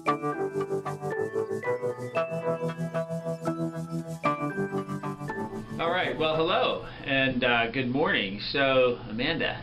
All right, well, hello and good morning. So, Amanda,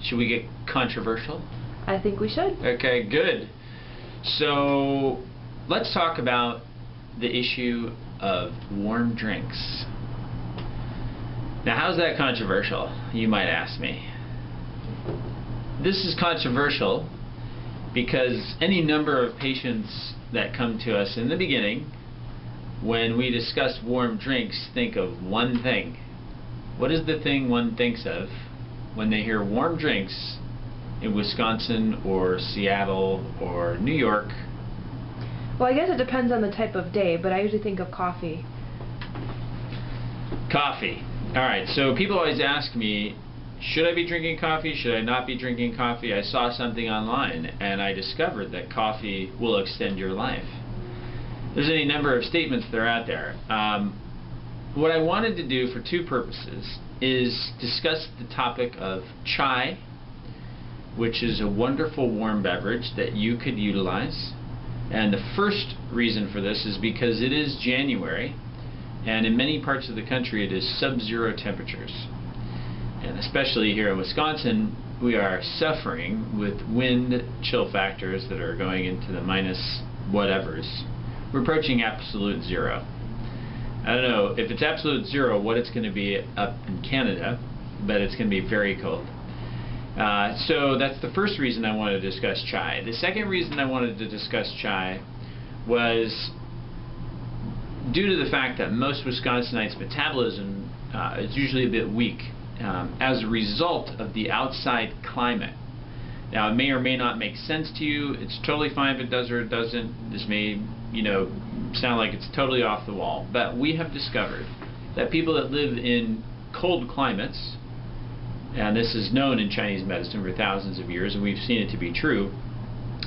should we get controversial? I think we should. Okay, good. So, let's talk about the issue of warm drinks. Now, how's that controversial, you might ask me? This is controversial because any number of patients that come to us in the beginning, when we discuss warm drinks, think of one thing. What is the thing one thinks of when they hear warm drinks in Wisconsin or Seattle or New York? Well, I guess it depends on the type of day, but I usually think of coffee. Coffee. Alright, so people always ask me, should I be drinking coffee? Should I not be drinking coffee? I saw something online and I discovered that coffee will extend your life. There's any number of statements that are out there. What I wanted to do for two purposes is discuss the topic of chai, which is a wonderful warm beverage that you could utilize. And the first reason for this is because it is January, and in many parts of the country it is sub-zero temperatures. And especially here in Wisconsin, we are suffering with wind chill factors that are going into the minus whatevers. We're approaching absolute zero. I don't know if it's absolute zero what it's going to be up in Canada, but it's going to be very cold. So that's the first reason I wanted to discuss chai. The second reason I wanted to discuss chai was due to the fact that most Wisconsinites' metabolism is usually a bit weak as a result of the outside climate. Now, it may or may not make sense to you. It's totally fine if it does or it doesn't. This may, sound like it's totally off the wall. But we have discovered that people that live in cold climates, and this is known in Chinese medicine for thousands of years, and we've seen it to be true,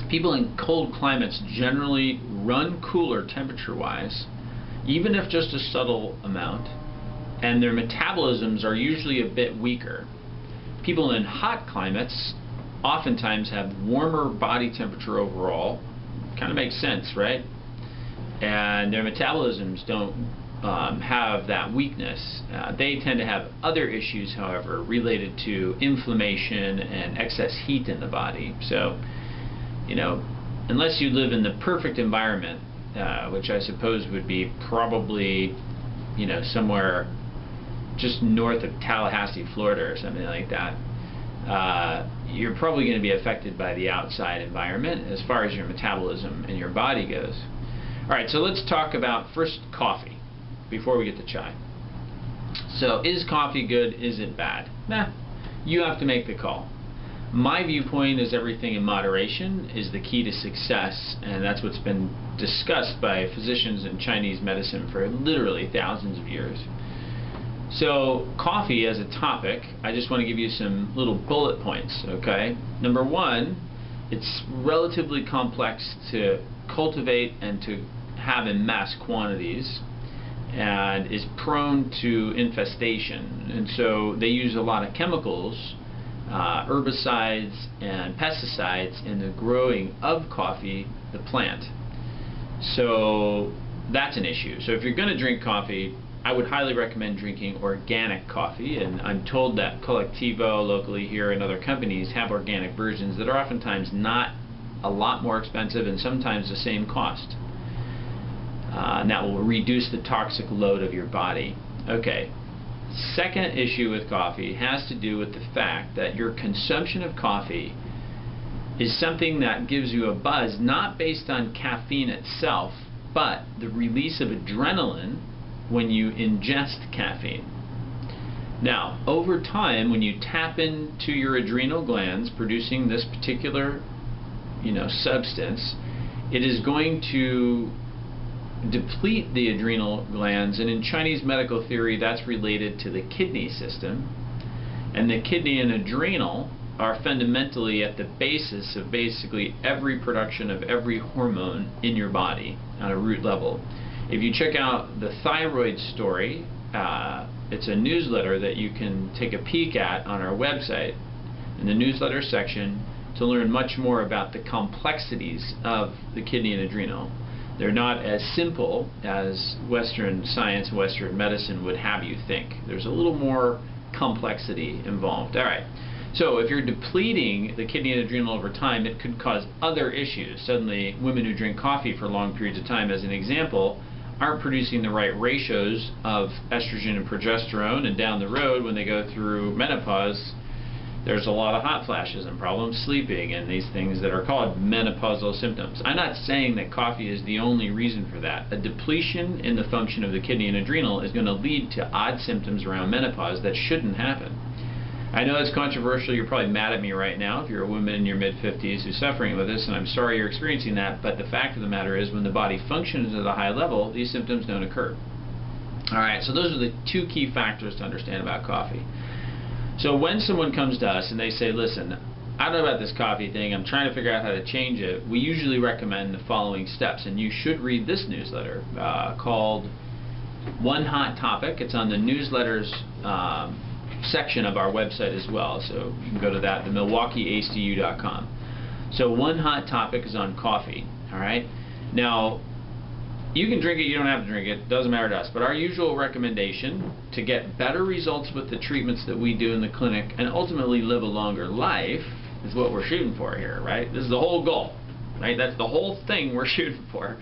people in cold climates generally run cooler temperature-wise, even if just a subtle amount, and their metabolisms are usually a bit weaker. People in hot climates oftentimes have warmer body temperature overall. Kind of makes sense, right? And their metabolisms don't have that weakness. They tend to have other issues, however, related to inflammation and excess heat in the body. So, unless you live in the perfect environment, which I suppose would be probably, somewhere just north of Tallahassee, Florida or something like that, you're probably going to be affected by the outside environment as far as your metabolism and your body goes. Alright, so let's talk about first coffee before we get to chai. So, is coffee good? Is it bad? Nah, you have to make the call. My viewpoint is everything in moderation is the key to success, and that's what's been discussed by physicians in Chinese medicine for literally thousands of years. So, coffee as a topic, I just want to give you some little bullet points, okay? Number one, it's relatively complex to cultivate and to have in mass quantities, and is prone to infestation. And so they use a lot of chemicals, herbicides and pesticides in the growing of coffee, the plant. So that's an issue. So if you're going to drink coffee, I would highly recommend drinking organic coffee, and I'm told that Collectivo locally here and other companies have organic versions that are oftentimes not a lot more expensive and sometimes the same cost. And that will reduce the toxic load of your body. Okay. Second issue with coffee has to do with the fact that your consumption of coffee is something that gives you a buzz not based on caffeine itself, but the release of adrenaline when you ingest caffeine. Now, over time, when you tap into your adrenal glands producing this particular, substance, it is going to deplete the adrenal glands, and in Chinese medical theory that's related to the kidney system, and the kidney and adrenal are fundamentally at the basis of basically every production of every hormone in your body on a root level. If you check out the thyroid story, it's a newsletter that you can take a peek at on our website. In the newsletter section, to learn much more about the complexities of the kidney and adrenal. They're not as simple as Western science and Western medicine would have you think. There's a little more complexity involved. All right. So if you're depleting the kidney and adrenal over time, it could cause other issues. Suddenly, women who drink coffee for long periods of time, as an example, aren't producing the right ratios of estrogen and progesterone, and down the road, when they go through menopause, there's a lot of hot flashes and problems sleeping and these things that are called menopausal symptoms. I'm not saying that coffee is the only reason for that. A depletion in the function of the kidney and adrenal is going to lead to odd symptoms around menopause that shouldn't happen. I know it's controversial. You're probably mad at me right now if you're a woman in your mid-50s who's suffering with this, and I'm sorry you're experiencing that, but the fact of the matter is when the body functions at a high level, these symptoms don't occur. Alright, so those are the two key factors to understand about coffee. So when someone comes to us and they say, listen, I don't know about this coffee thing, I'm trying to figure out how to change it, we usually recommend the following steps, and you should read this newsletter called One Hot Topic. It's on the newsletters section of our website as well, so you can go to that, the MilwaukeeACU.com. So One Hot Topic is on coffee. Alright, now you can drink it, you don't have to drink it, doesn't matter to us, but our usual recommendation to get better results with the treatments that we do in the clinic and ultimately live a longer life is what we're shooting for here, right? This is the whole goal, right? That's the whole thing we're shooting for,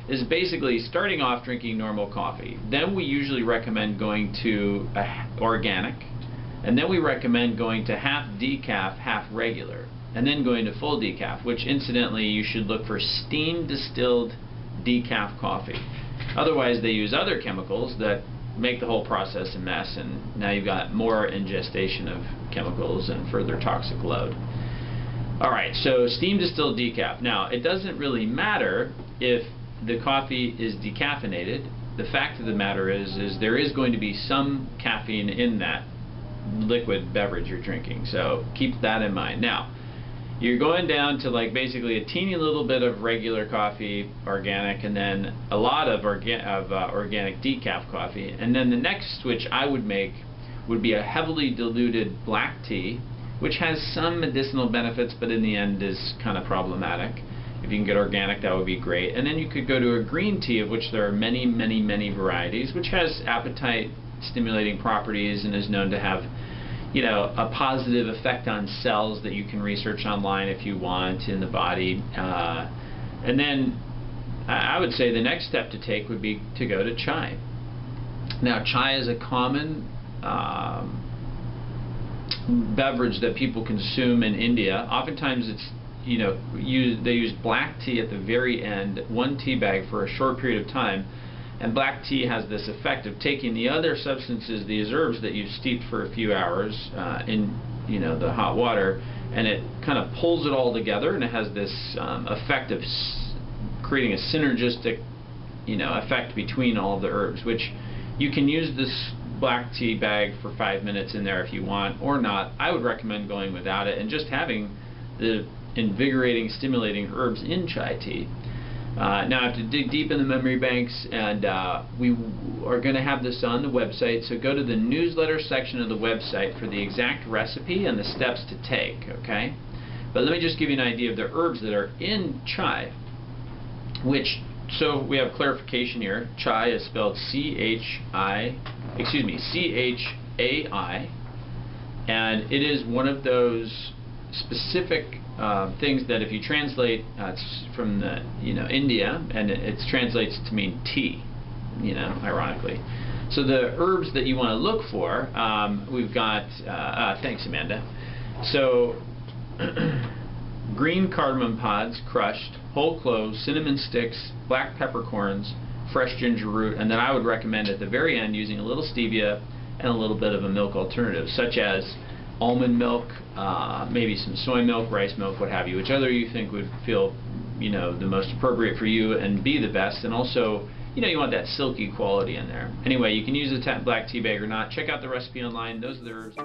is basically starting off drinking normal coffee. Then we usually recommend going to organic, and then we recommend going to half decaf, half regular, and then going to full decaf, which incidentally you should look for steam distilled decaf coffee. Otherwise they use other chemicals that make the whole process a mess, and now you've got more ingestion of chemicals and further toxic load. Alright, so steam distilled decaf. Now it doesn't really matter if the coffee is decaffeinated. The fact of the matter is there is going to be some caffeine in that liquid beverage you're drinking, so keep that in mind. Now you're going down to like basically a teeny little bit of regular coffee, organic, and then a lot of organic decaf coffee. And then the next switch I would make would be a heavily diluted black tea, which has some medicinal benefits, but in the end is kind of problematic. If you can get organic, that would be great. And then you could go to a green tea, of which there are many, many, many varieties, which has appetite stimulating properties and is known to have, you know, a positive effect on cells that you can research online if you want in the body. And then I would say the next step to take would be to go to chai. Now chai is a common beverage that people consume in India. Oftentimes it's, you know, they use black tea at the very end, one tea bag for a short period of time. And black tea has this effect of taking the other substances, these herbs that you've steeped for a few hours in, you know, the hot water, and it kind of pulls it all together, and it has this effect of creating a synergistic, you know, effect between all of the herbs, which you can use this black tea bag for 5 minutes in there if you want, or not. I would recommend going without it and just having the invigorating, stimulating herbs in chai tea. Now I have to dig deep in the memory banks, and we are going to have this on the website, so go to the newsletter section of the website for the exact recipe and the steps to take, okay? But let me just give you an idea of the herbs that are in chai, which, so we have clarification here. Chai is spelled C-H-A-I, and it is one of those specific things that if you translate, it's from the, you know, India, and it translates to mean tea, you know, ironically. So the herbs that you want to look for, we've got, thanks Amanda, so green cardamom pods crushed, whole cloves, cinnamon sticks, black peppercorns, fresh ginger root, and then I would recommend at the very end using a little stevia and a little bit of a milk alternative, such as almond milk, maybe some soy milk, rice milk, what have you, whichever you think would feel, you know, the most appropriate for you and be the best. And also, you know, you want that silky quality in there. Anyway, you can use a black tea bag or not. Check out the recipe online. Those are the herbs.